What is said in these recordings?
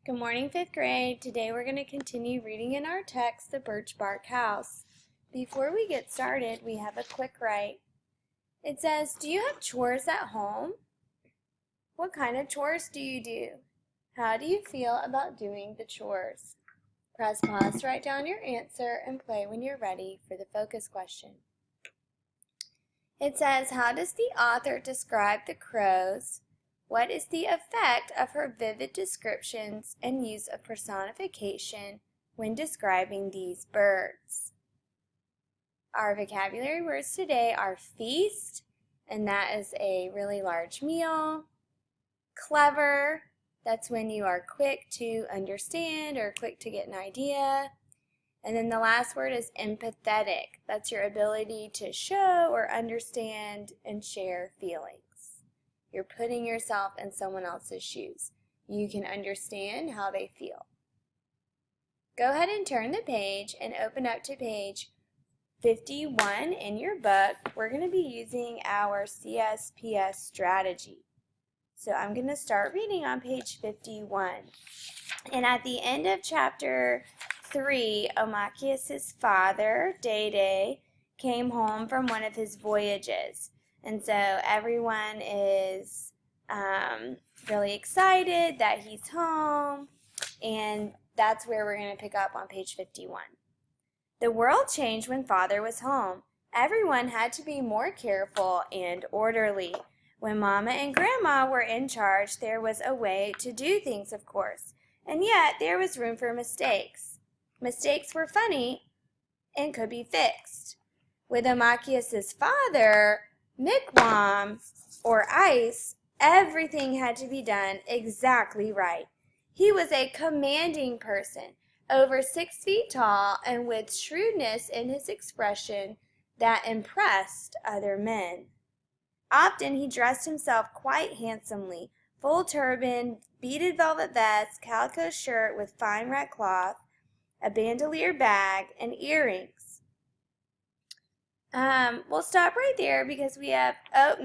Good morning, 5th grade. Today we're going to continue reading in our text, The Birch Bark House. Before we get started, we have a quick write. It says, do you have chores at home? What kind of chores do you do? How do you feel about doing the chores? Press pause to write down your answer and play when you're ready for the focus question. It says, how does the author describe the crows? What is the effect of her vivid descriptions and use of personification when describing these birds? Our vocabulary words today are feast, and that is a really large meal. Clever, that's when you are quick to understand or quick to get an idea. And then the last word is empathetic. That's your ability to show or understand and share feelings. You're putting yourself in someone else's shoes. You can understand how they feel. Go ahead and turn the page and open up to page 51 in your book. We're going to be using our CSPS strategy. So I'm going to start reading on page 51. And at the end of chapter 3, Omachias' father, Day, came home from one of his voyages. And so everyone is really excited that he's home, and that's where we're going to pick up on page 51. The world changed when Father was home. Everyone had to be more careful and orderly. When Mama and Grandma were in charge, there was a way to do things, of course, and yet there was room for mistakes. Mistakes were funny and could be fixed. With Omachias' father, Mikwam, or Ice, everything had to be done exactly right. He was a commanding person, over 6 feet tall, and with shrewdness in his expression that impressed other men. Often he dressed himself quite handsomely, full turban, beaded velvet vest, calico shirt with fine red cloth, a bandolier bag, and earrings. We'll stop right there because we have,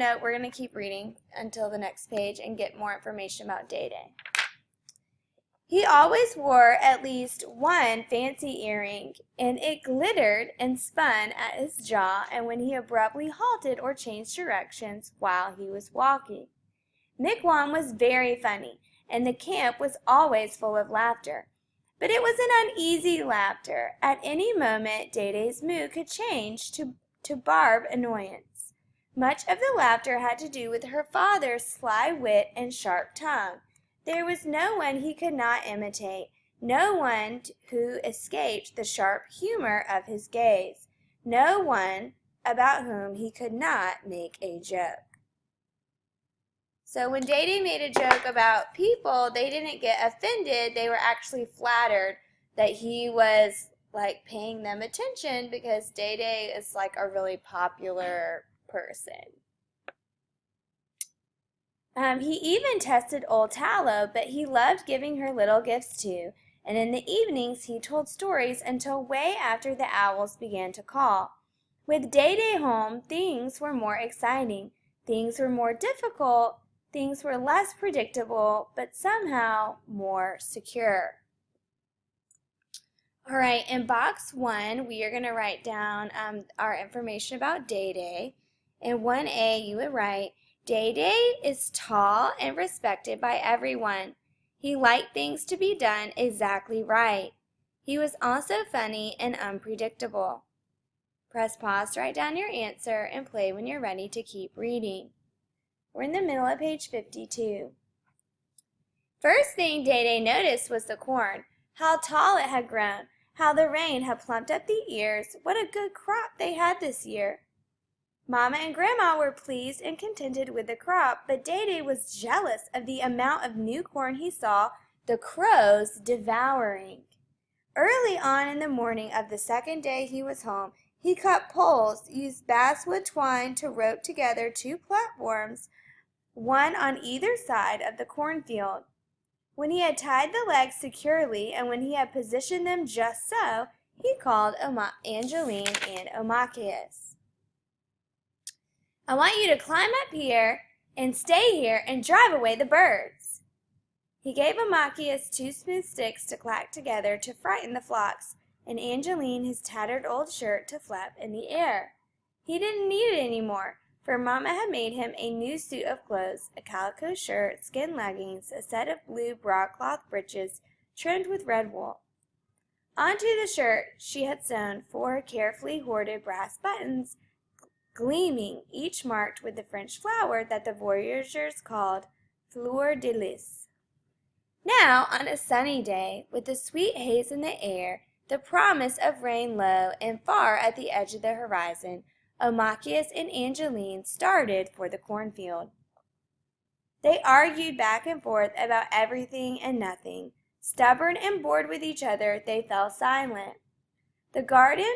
we're going to keep reading until the next page and get more information about Day. He always wore at least one fancy earring, and it glittered and spun at his jaw and when he abruptly halted or changed directions while he was walking. Mikwam was very funny, and the camp was always full of laughter. But it was an uneasy laughter. At any moment, Day's mood could change to Barb annoyance. Much of the laughter had to do with her father's sly wit and sharp tongue. There was no one he could not imitate, no one who escaped the sharp humor of his gaze, no one about whom he could not make a joke. So when Day made a joke about people, they didn't get offended. They were actually flattered that he was like paying them attention because Day is like a really popular person. He even tested old Tallow, but he loved giving her little gifts too, and in the evenings he told stories until way after the owls began to call. With Day home, things were more exciting, things were more difficult, things were less predictable, but somehow more secure. All right, in box 1, we are going to write down our information about Day. In 1A, you would write, Day is tall and respected by everyone. He liked things to be done exactly right. He was also funny and unpredictable. Press pause to write down your answer and play when you're ready to keep reading. We're in the middle of page 52. First thing Day noticed was the corn. How tall it had grown. How the rain had plumped up the ears. What a good crop they had this year. Mama and Grandma were pleased and contented with the crop, but Day was jealous of the amount of new corn he saw the crows devouring. Early on in the morning of the second day he was home, he cut poles, used basswood twine to rope together 2 platforms, one on either side of the cornfield. When he had tied the legs securely and when he had positioned them just so, he called Angeline and Omachias. I want you to climb up here and stay here and drive away the birds. He gave Amachius 2 smooth sticks to clack together to frighten the flocks, and Angeline his tattered old shirt to flap in the air. He didn't need it any more, for Mamma had made him a new suit of clothes, a calico shirt, skin leggings, a set of blue broadcloth breeches trimmed with red wool. Onto the shirt she had sewn 4 carefully hoarded brass buttons, gleaming, each marked with the French flower that the voyageurs called fleur de lis. Now, on a sunny day, with the sweet haze in the air, the promise of rain low and far at the edge of the horizon, Amachius and Angeline started for the cornfield. They argued back and forth about everything and nothing. Stubborn and bored with each other, they fell silent. The garden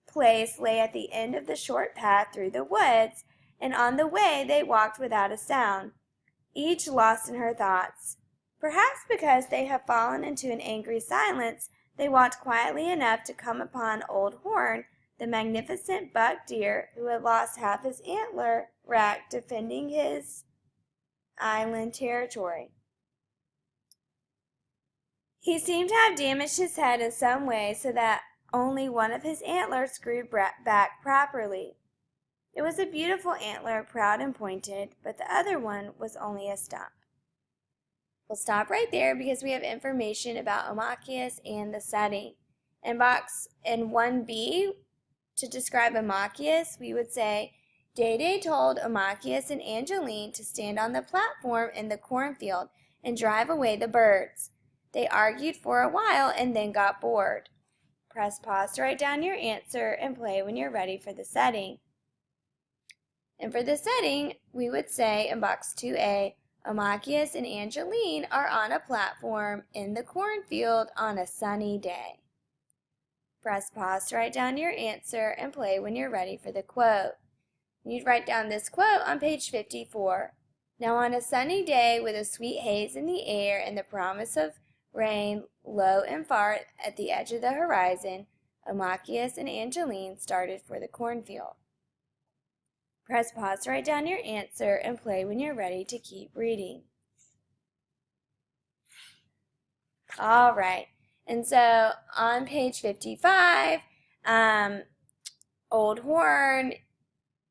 place lay at the end of the short path through the woods, and on the way they walked without a sound, each lost in her thoughts. Perhaps because they had fallen into an angry silence, they walked quietly enough to come upon Old Horn, the magnificent buck deer who had lost half his antler rack defending his island territory. He seemed to have damaged his head in some way so that only one of his antlers grew back properly. It was a beautiful antler, proud and pointed, but the other one was only a stump. We'll stop right there because we have information about Amachius and the setting. In box in 1B, to describe Amachius, we would say, Day told Amachius and Angeline to stand on the platform in the cornfield and drive away the birds. They argued for a while and then got bored. Press pause to write down your answer and play when you're ready for the setting. And for the setting, we would say in box 2A, Amachius and Angeline are on a platform in the cornfield on a sunny day. Press pause to write down your answer and play when you're ready for the quote. You'd write down this quote on page 54. Now on a sunny day with a sweet haze in the air and the promise of rain low and far at the edge of the horizon, Amachius and Angeline started for the cornfield. Press pause to write down your answer and play when you're ready to keep reading. All right, and so on page 55, Old Horn,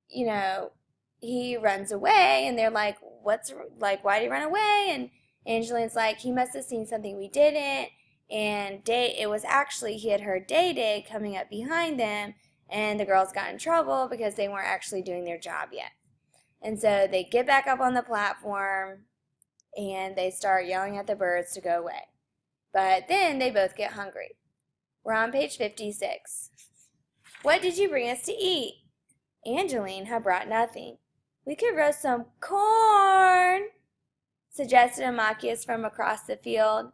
he runs away, and they're like, why did he run away? And Angeline's like, he must have seen something we didn't, and it was actually, he had heard Day coming up behind them, and the girls got in trouble because they weren't actually doing their job yet. And so they get back up on the platform, and they start yelling at the birds to go away. But then they both get hungry. We're on page 56. What did you bring us to eat? Angeline had brought nothing. We could roast some corn, suggested Amachius from across the field.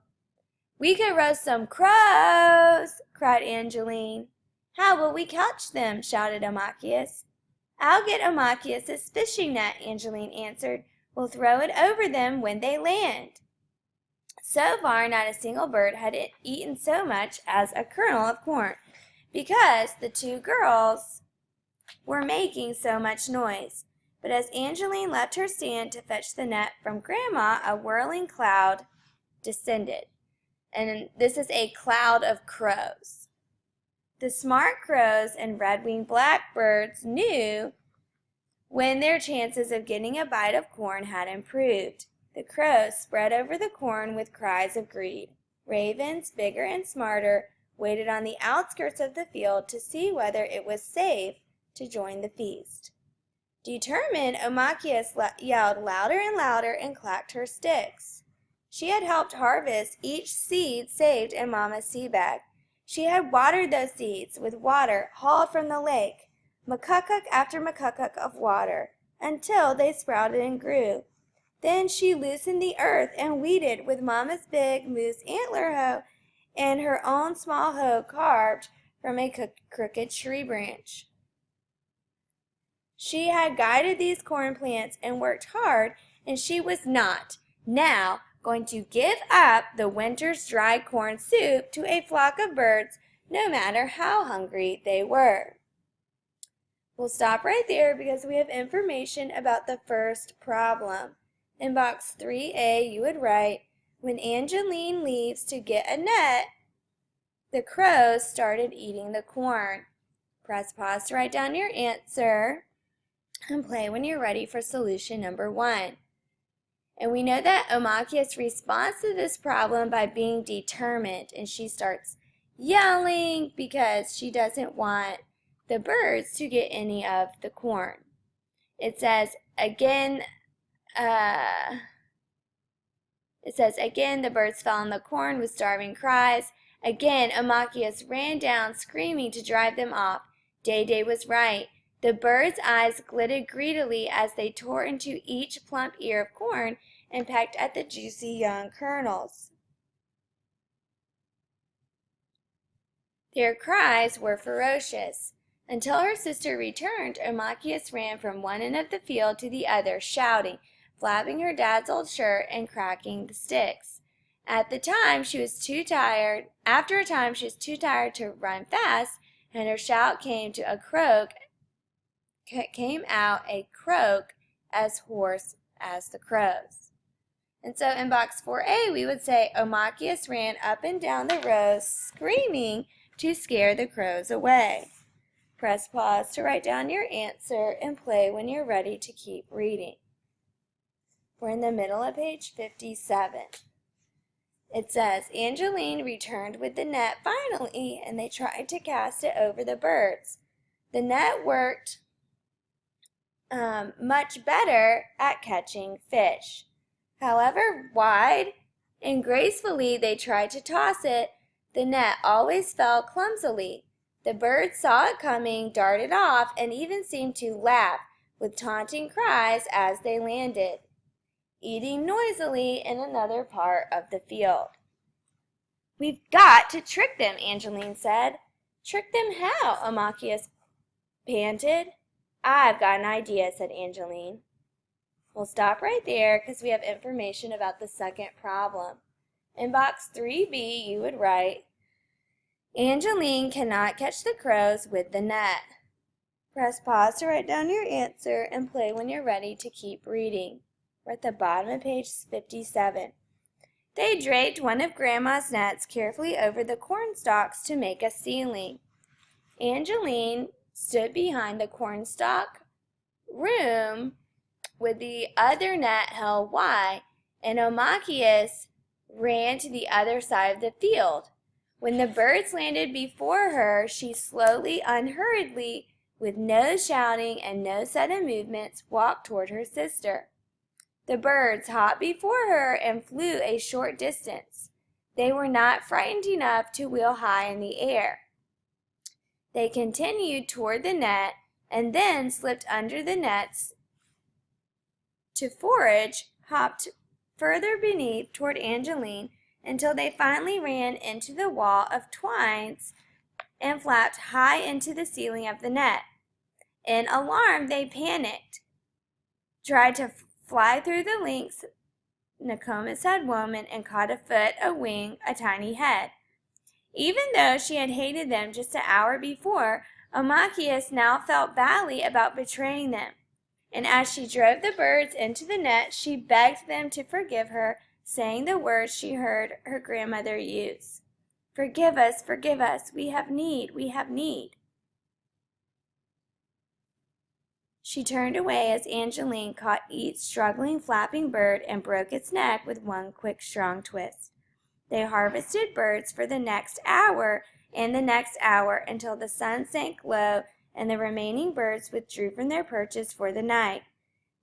We could roast some crows, cried Angeline. How will we catch them? Shouted Amachius. I'll get Amachius's fishing net, Angeline answered. We'll throw it over them when they land. So far, not a single bird had eaten so much as a kernel of corn, because the 2 girls were making so much noise. But as Angeline left her stand to fetch the net from Grandma, a whirling cloud descended. And this is a cloud of crows. The smart crows and red-winged blackbirds knew when their chances of getting a bite of corn had improved. The crows spread over the corn with cries of greed. Ravens, bigger and smarter, waited on the outskirts of the field to see whether it was safe to join the feast. Determined, Amachius yelled louder and louder and clacked her sticks. She had helped harvest each seed saved in Mama's seed bag. She had watered those seeds with water hauled from the lake, muckuk after muckuk of water, until they sprouted and grew. Then she loosened the earth and weeded with Mama's big moose antler hoe and her own small hoe carved from a crooked tree branch. She had guided these corn plants and worked hard, and she was not now going to give up the winter's dry corn soup to a flock of birds, no matter how hungry they were. We'll stop right there because we have information about the first problem. In box 3A, you would write, When Angeline leaves to get a nut, the crows started eating the corn. Press pause to write down your answer and play when you're ready for solution number 1. And we know that Omachias responds to this problem by being determined, and she starts yelling because she doesn't want the birds to get any of the corn. It says, again, the birds fell on the corn with starving cries. Again, Omachias ran down, screaming to drive them off. Day was right. The birds' eyes glittered greedily as they tore into each plump ear of corn and pecked at the juicy young kernels. Their cries were ferocious. Until her sister returned, Omachias ran from one end of the field to the other, shouting, flapping her dad's old shirt and cracking the sticks. After a time, she was too tired to run fast, and her shout came out a croak as hoarse as the crows. And so in box 4A, we would say Omachias ran up and down the rows, screaming to scare the crows away. Press pause to write down your answer and play when you're ready to keep reading. We're in the middle of page 57. It says, Angeline returned with the net finally, and they tried to cast it over the birds. The net worked much better at catching fish. However wide and gracefully they tried to toss it, the net always fell clumsily. The birds saw it coming, darted off, and even seemed to laugh with taunting cries as they landed, eating noisily in another part of the field. We've got to trick them, Angeline said. Trick them how? Omachias panted. I've got an idea, said Angeline. We'll stop right there because we have information about the second problem. In box 3B, you would write, Angeline cannot catch the crows with the net. Press pause to write down your answer and play when you're ready to keep reading. We're at the bottom of page 57. They draped one of Grandma's nets carefully over the corn stalks to make a ceiling. Angeline stood behind the cornstalk room with the other net held wide, and Omachias ran to the other side of the field. When the birds landed before her, she slowly, unhurriedly, with no shouting and no sudden movements, walked toward her sister. The birds hopped before her and flew a short distance. They were not frightened enough to wheel high in the air. They continued toward the net and then slipped under the nets to forage, hopped further beneath toward Angeline until they finally ran into the wall of twines and flapped high into the ceiling of the net. In alarm, they panicked, tried to fly through the links Nokomis had woven and caught a foot, a wing, a tiny head. Even though she had hated them just an hour before, Omachias now felt badly about betraying them. And as she drove the birds into the net, she begged them to forgive her, saying the words she heard her grandmother use. Forgive us, we have need, we have need. She turned away as Angeline caught each struggling, flapping bird and broke its neck with one quick, strong twist. They harvested birds for the next hour and the next hour until the sun sank low and the remaining birds withdrew from their perches for the night.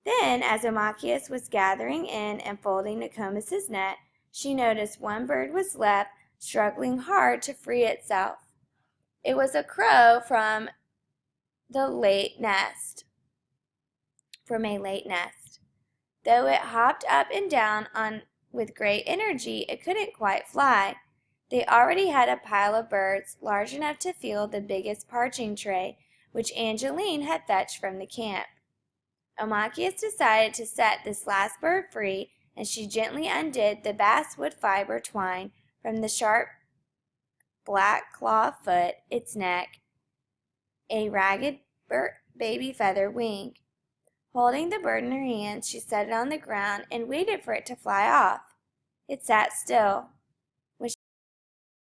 Then, as Omachias was gathering in and folding Nokomis's net, she noticed one bird was left, struggling hard to free itself. It was a crow from a late nest. Though it hopped up and down with great energy, it couldn't quite fly. They already had a pile of birds large enough to fill the biggest parching tray, which Angeline had fetched from the camp. Omachias decided to set this last bird free, and she gently undid the basswood fiber twine from the sharp black claw foot, its neck, a ragged baby feather wing. Holding the bird in her hands, she set it on the ground and waited for it to fly off. It sat still.